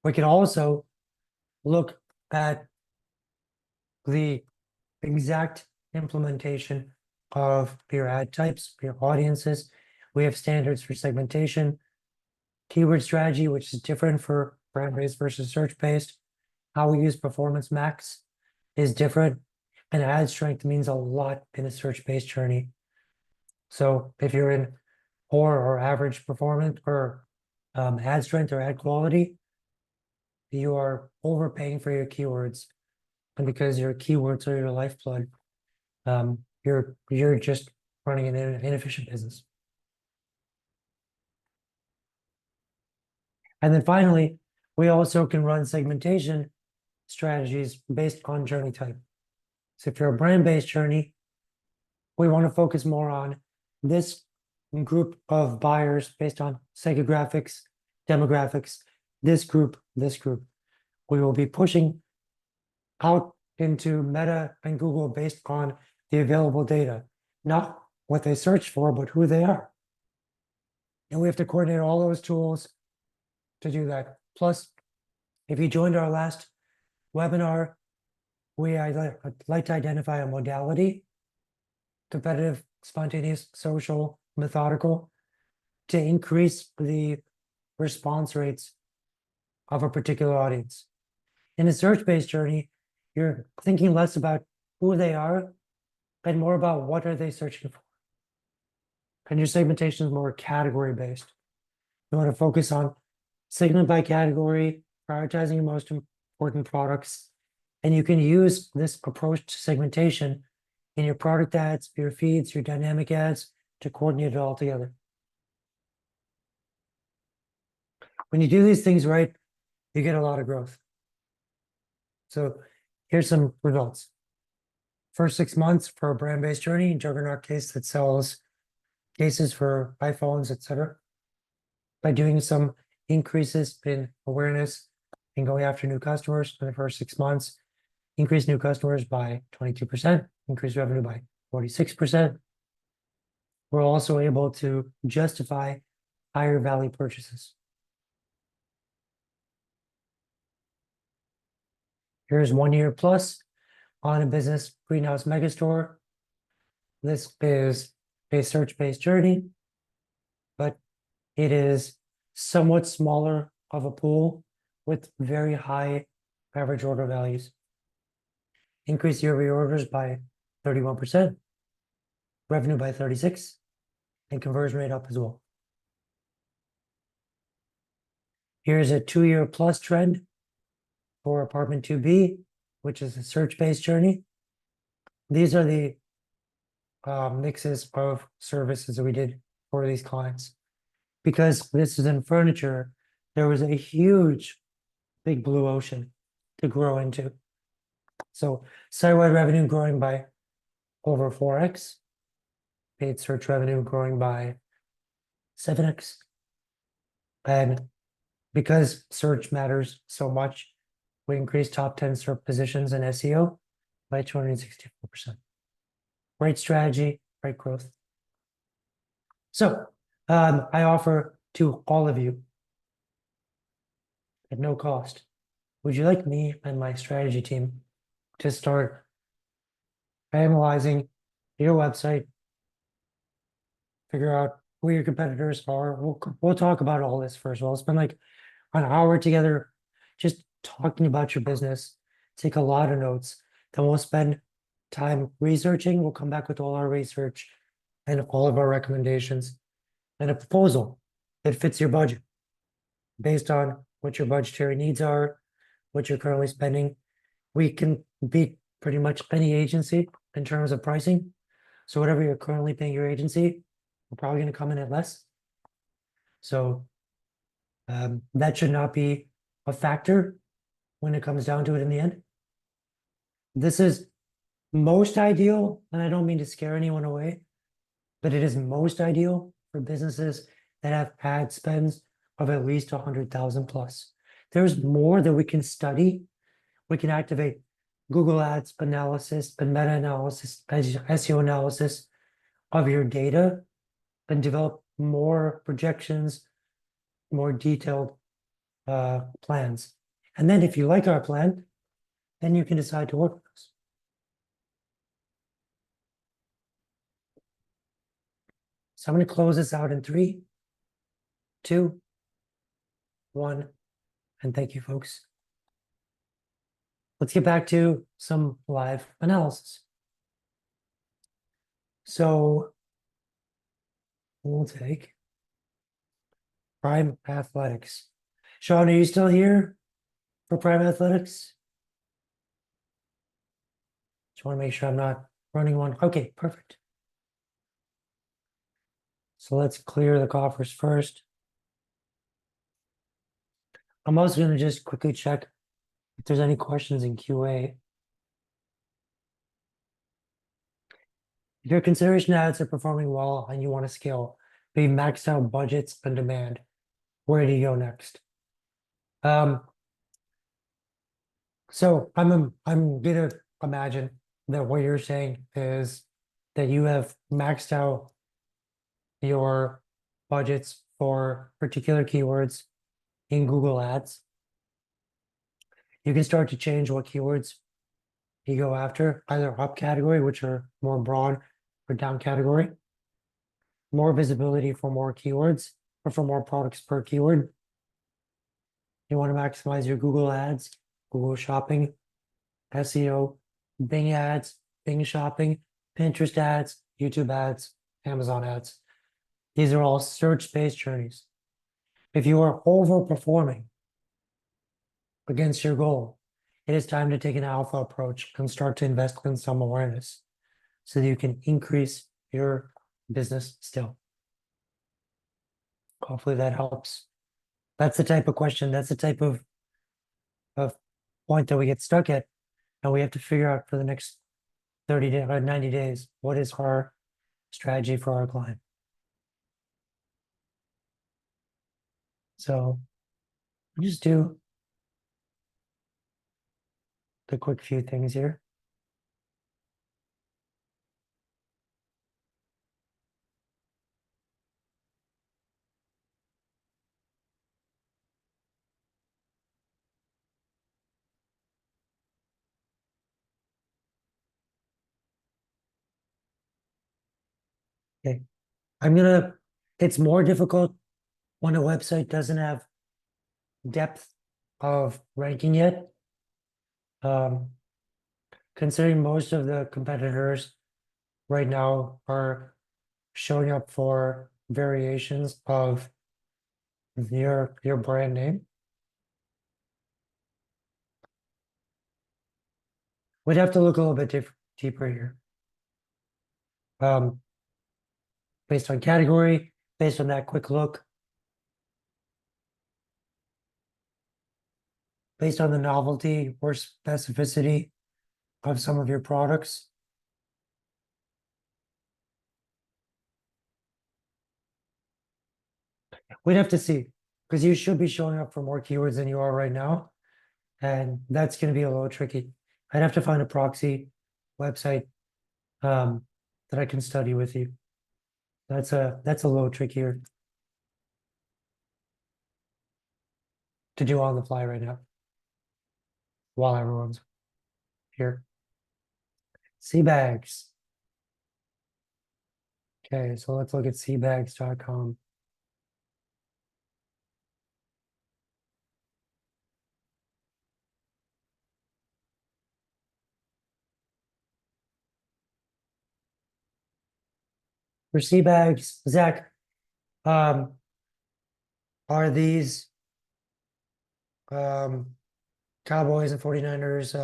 We can also look at the exact implementation of your ad types, your audiences. We have standards for segmentation, keyword strategy, which is different for brand-based versus search-based. How we use performance max is different, and ad strength means a lot in a search-based journey. So if you're in poor or average performance or ad strength or ad quality, you are overpaying for your keywords. And because your keywords are your lifeblood, you're just running an inefficient business. And then finally, we also can run segmentation strategies based on journey type. So if you're a brand-based journey, we want to focus more on this group of buyers based on psychographics, demographics, this group, this group. We will be pushing out into Meta and Google based on the available data, not what they search for, but who they are. And we have to coordinate all those tools to do that. Plus, if you joined our last webinar, I'd like to identify a modality: competitive, spontaneous, social, methodical, to increase the response rates of a particular audience. In a search-based journey, you're thinking less about who they are and more about what are they searching for. And your segmentation is more category-based. You want to focus on segment by category, prioritizing your most important products. And you can use this approach to segmentation in your product ads, your feeds, your dynamic ads to coordinate it all together. When you do these things right, you get a lot of growth. So here's some results. First 6 months for a brand-based journey, juggernaut case that sells cases for iPhones, etc. By doing some increases in awareness and going after new customers in the first 6 months, increase new customers by 22%, increase revenue by 46%. We're also able to justify higher value purchases. Here's 1 year plus on a business greenhouse megastore. This is a search-based journey, but it is somewhat smaller of a pool with very high average order values. Increase year-over-year orders by 31%, revenue by 36, and conversion rate up as well. Here's a 2-year plus trend for apartment 2B, which is a search-based journey. These are the mixes of services that we did for these clients. Because this is in furniture, there was a huge, big blue ocean to grow into. So site-wide revenue growing by over 4x, paid search revenue growing by 7x. And because search matters so much, we increased top 10 search positions in SEO by 264%. Right strategy, right growth. So I offer to all of you at no cost. Would you like me and my strategy team to start analyzing your website, figure out who your competitors are? We'll talk about all this first of all. Spend like an hour together just talking about your business, take a lot of notes. Then we'll spend time researching. We'll come back with all our research and all of our recommendations and a proposal that fits your budget based on what your budgetary needs are, what you're currently spending. We can beat pretty much any agency in terms of pricing. So whatever you're currently paying your agency, we're probably going to come in at less. So that should not be a factor when it comes down to it in the end. This is most ideal, and I don't mean to scare anyone away, but it is most ideal for businesses that have ad spends of at least 100,000 plus. There's more that we can study. We can activate Google Ads analysis and meta-analysis, SEO analysis of your data and develop more projections, more detailed plans. And then if you like our plan, then you can decide to work with us. So I'm going to close this out in 3, 2, 1, and thank you, folks. Let's get back to some live analysis. So we'll take Prime Athletics. Sean, are you still here for Prime Athletics? Just want to make sure I'm not running one. Okay, perfect. So let's clear the coffers first. I'm also going to just quickly check if there's any questions in QA. If your consideration ads are performing well and you want to scale, but you maxed out budgets and demand, where do you go next? So I'm gonna imagine that what you're saying is that you have maxed out your budgets for particular keywords in Google Ads. You can start to change what keywords you go after, either up category, which are more broad, or down category. More visibility for more keywords or for more products per keyword. You want to maximize your Google Ads, Google Shopping, SEO, Bing ads, Bing Shopping, Pinterest ads, YouTube ads, Amazon ads. These are all search-based journeys. If you are overperforming against your goal, it is time to take an alpha approach and start to invest in some awareness so that you can increase your business still. Hopefully that helps. That's the type of question, that's the type of point that we get stuck at. And we have to figure out for the next 30 days or 90 days, what is our strategy for our client? So just do the quick few things here. Okay. It's more difficult when a website doesn't have depth of ranking yet. Um, Considering most of the competitors right now are showing up for variations of your brand name. We'd have to look a little bit deeper here. Um, Based on category, based on that quick look, based on the novelty or specificity of some of your products. We'd have to see, because you should be showing up for more keywords than you are right now. And that's going to be a little tricky. I'd have to find a proxy website um, that I can study with you. That's a little trickier to do on the fly right now while everyone's here. Sea bags. Okay, so let's look at seabags.com. For sea bags, Zach, um, are these um, Cowboys and 49ers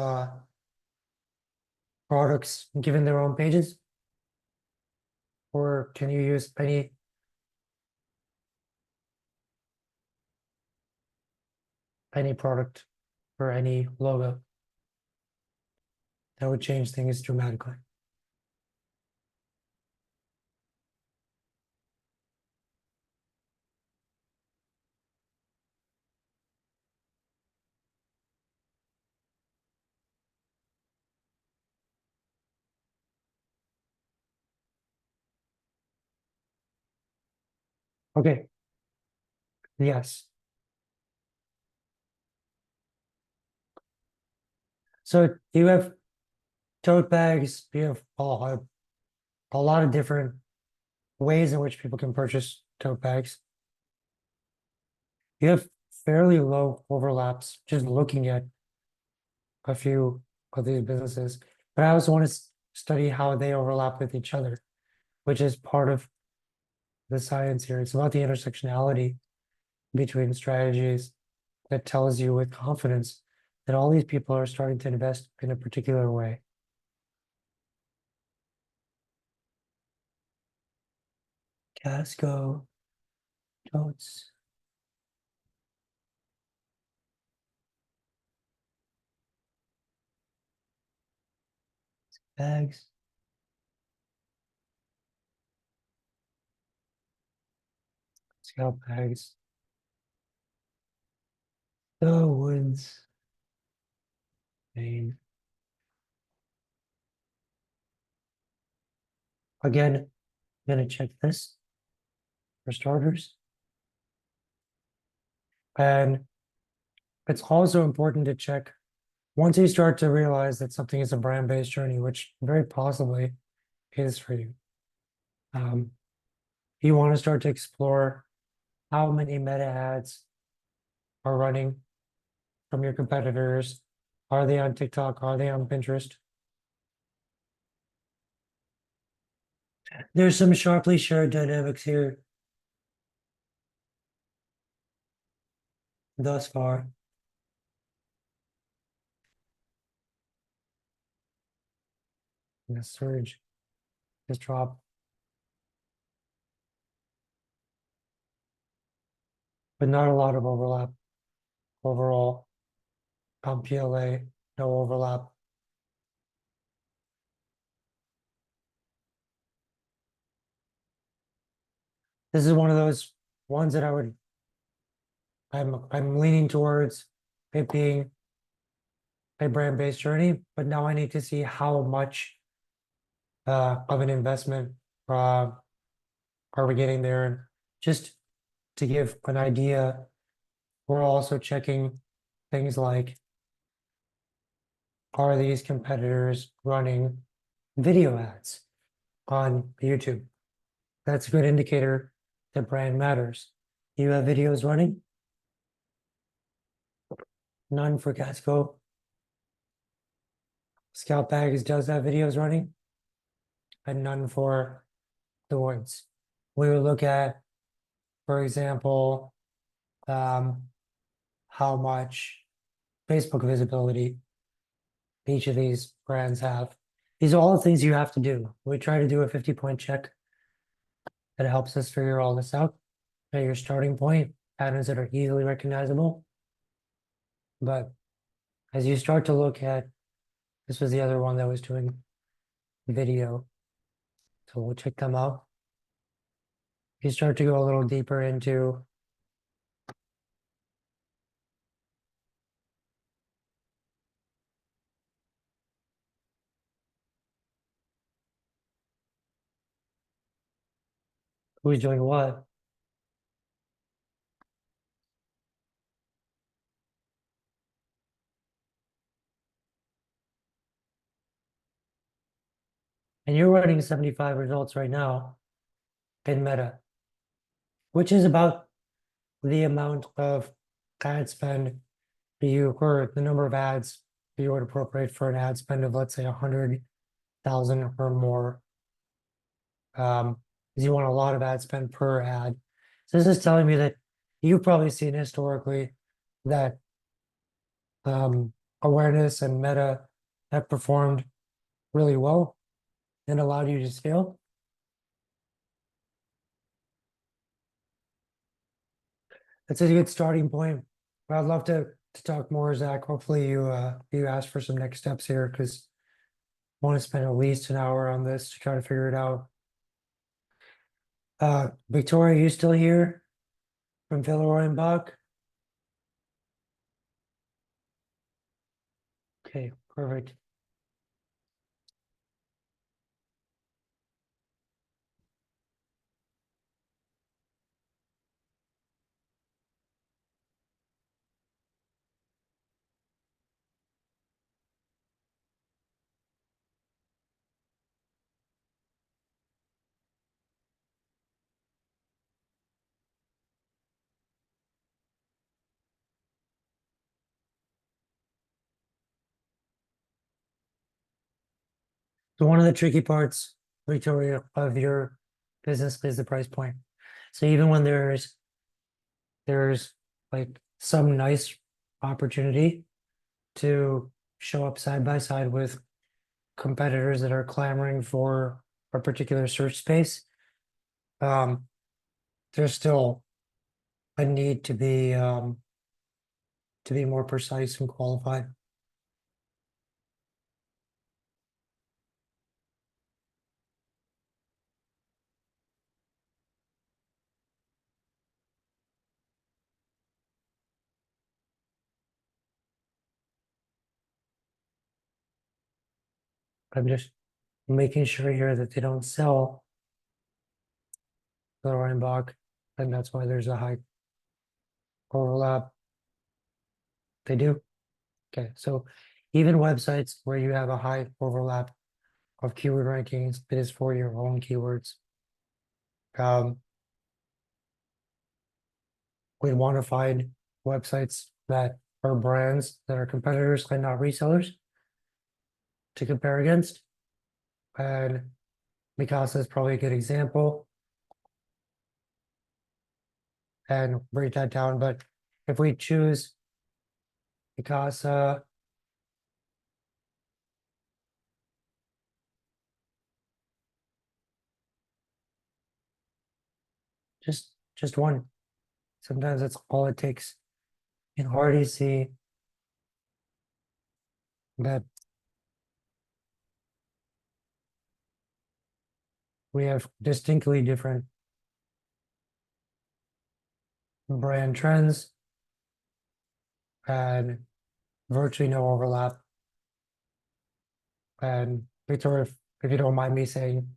products given their own pages? Or can you use any product or any logo? That would change things dramatically. Okay, yes. So you have tote bags, you have a lot of different ways in which people can purchase tote bags. You have fairly low overlaps just looking at a few of these businesses, but I also want to study how they overlap with each other, which is part of the science here. It's about the intersectionality between strategies that tells you with confidence that all these people are starting to invest in a particular way. Casco, totes, bags, scalp bags, the woods, Maine. Again, I'm gonna check this for starters. And it's also important to check once you start to realize that something is a brand-based journey, which very possibly is for you. You want to start to explore how many meta ads are running from your competitors. Are they on TikTok? Are they on Pinterest? There's some sharply shared dynamics here thus far. The surge has dropped, but not a lot of overlap overall. On PLA, no overlap. This is one of those ones that I'm leaning towards it being a brand-based journey, but now I need to see how much of an investment uh, are we getting there? And just to give an idea, we're also checking things like, are these competitors running video ads on YouTube? That's a good indicator that brand matters. You have videos running? None for Casco. Scout Bags does have videos running, and none for the Woods. We would look at, for example, how much Facebook visibility each of these brands have. These are all the things you have to do. We try to do a 50-point check that helps us figure all this out at your starting point, patterns that are easily recognizable. But as you start to look at, this was the other one that was doing video, so we'll check them out. You start to go a little deeper into who's doing what. And you're running 75 results right now in Meta, which is about the amount of ad spend or the number of ads you would appropriate for an ad spend of, let's say, 100,000 or more. Because you want a lot of ad spend per ad. So this is telling me that you've probably seen historically that awareness and Meta have performed really well and allowed you to scale. That's a good starting point. But I'd love to talk more, Zach. Hopefully you ask for some next steps here, because I want to spend at least an hour on this to try to figure it out. Victoria, you still here from Villeroy and Bach? Okay, perfect. So one of the tricky parts, Victoria, of your business is the price point. So even when there's like some nice opportunity to show up side by side with competitors that are clamoring for a particular search space, um, there's still a need to be more precise and qualified. I'm just making sure here that they don't sell the Reinbach, and that's why there's a high overlap. They do. Okay, so even websites where you have a high overlap of keyword rankings, it is for your own keywords. We'd want to find websites that are brands that are competitors and not resellers to compare against. And Mikasa is probably a good example. And break that down. But if we choose Mikasa, just one. Sometimes that's all it takes. You can already see that we have distinctly different brand trends and virtually no overlap. And Victoria, if you don't mind me saying,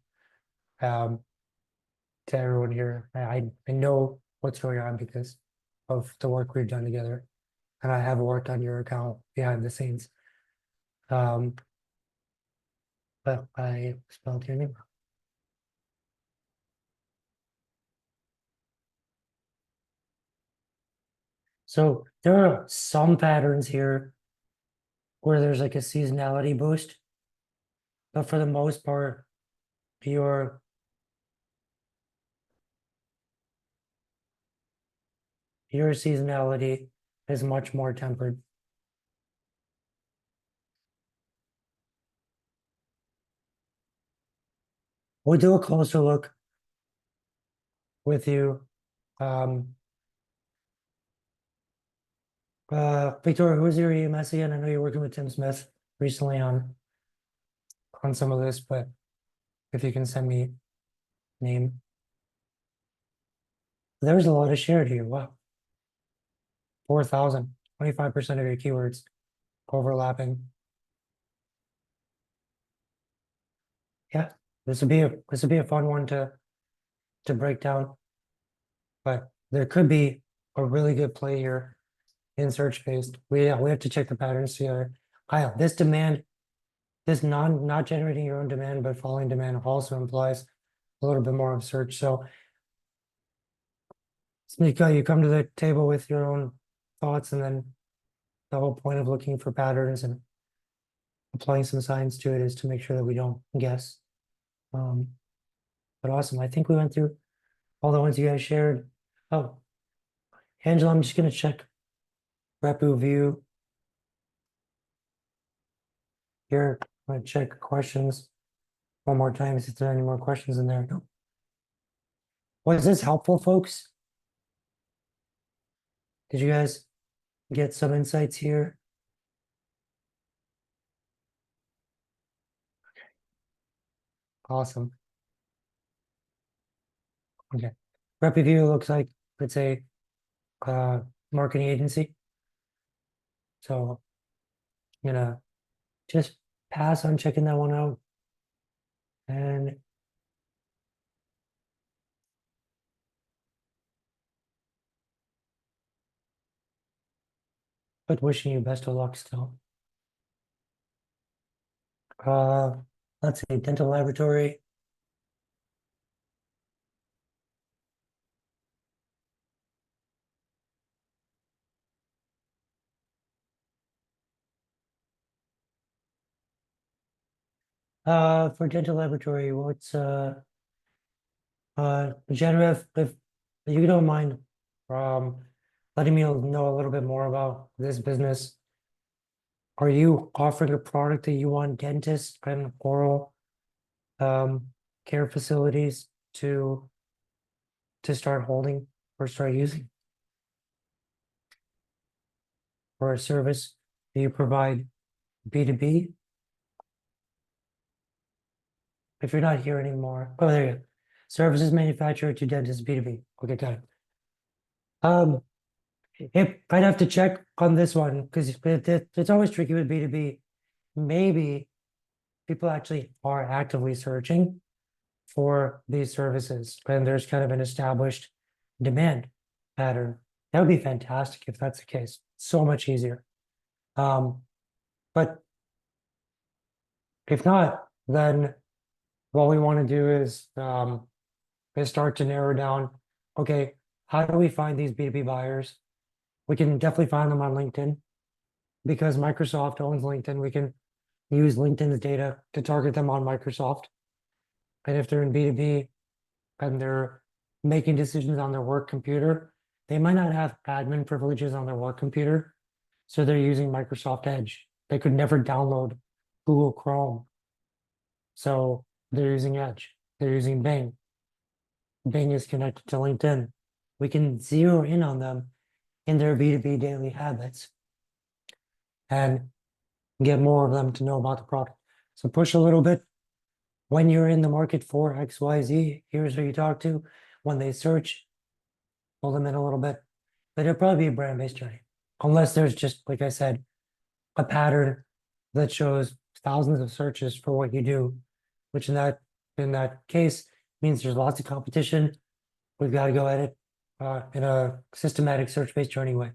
to everyone here, I know what's going on because of the work we've done together, and I have worked on your account behind the scenes. But I spelled your name wrong. So there are some patterns here where there's like a seasonality boost, but for the most part, your your seasonality is much more tempered. We'll do a closer look with you. Um, Victoria, who's your EMS again? I know you're working with Tim Smith recently on some of this, but if you can send me name. There's a lot of shared here. Wow. 4,000, 25% of your keywords overlapping. Yeah, this would be a fun one to break down, but there could be a really good play here in search based. We have to check the patterns together. Kyle, this demand, this not generating your own demand, but following demand also implies a little bit more of search. So Sneaka, you come to the table with your own thoughts, and then the whole point of looking for patterns and applying some science to it is to make sure that we don't guess. Um, but awesome. I think we went through all the ones you guys shared. Oh, Angela, I'm just gonna check Repu view here. I'm gonna check questions one more time, see if there are any more questions in there. No. Was this helpful, folks? Did you guys get some insights here? Awesome. Okay. Repu view looks like it's a marketing agency. So I'm gonna just pass on checking that one out. And but wishing you best of luck still. Uh, let's see, dental laboratory. For dental laboratory, what's Jenna, if you don't mind, um, letting me know a little bit more about this business. Are you offering a product that you want dentists and oral um care facilities to start holding or start using, or a service? Do you provide B2B? If you're not here anymore, oh, there you go. Services manufactured to dentists B2B. Okay, got it. Um, I'd have to check on this one because it's always tricky with B2B. Maybe people actually are actively searching for these services and there's kind of an established demand pattern. That would be fantastic if that's the case. So much easier. Um, but if not, then what we want to do is start to narrow down, okay, how do we find these B2B buyers? We can definitely find them on LinkedIn because Microsoft owns LinkedIn. We can use LinkedIn's data to target them on Microsoft. And if they're in B2B and they're making decisions on their work computer, they might not have admin privileges on their work computer. So they're using Microsoft Edge. They could never download Google Chrome. So they're using Edge. They're using Bing. Bing is connected to LinkedIn. We can zero in on them in their B2B daily habits and get more of them to know about the product. So push a little bit. When you're in the market for XYZ, here's who you talk to. When they search, pull them in a little bit. But it'll probably be a brand-based journey. Unless there's just, like I said, a pattern that shows thousands of searches for what you do, which in that case means there's lots of competition. We've got to go at it in a systematic search-based journey way.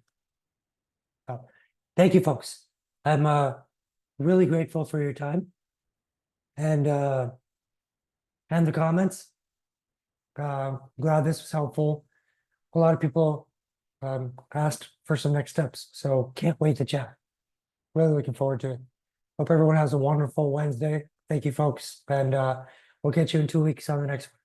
So, thank you, folks. I'm really grateful for your time and the comments. Glad this was helpful. A lot of people asked for some next steps. So can't wait to chat. Really looking forward to it. Hope everyone has a wonderful Wednesday. Thank you, folks. And we'll catch you in 2 weeks on the next one.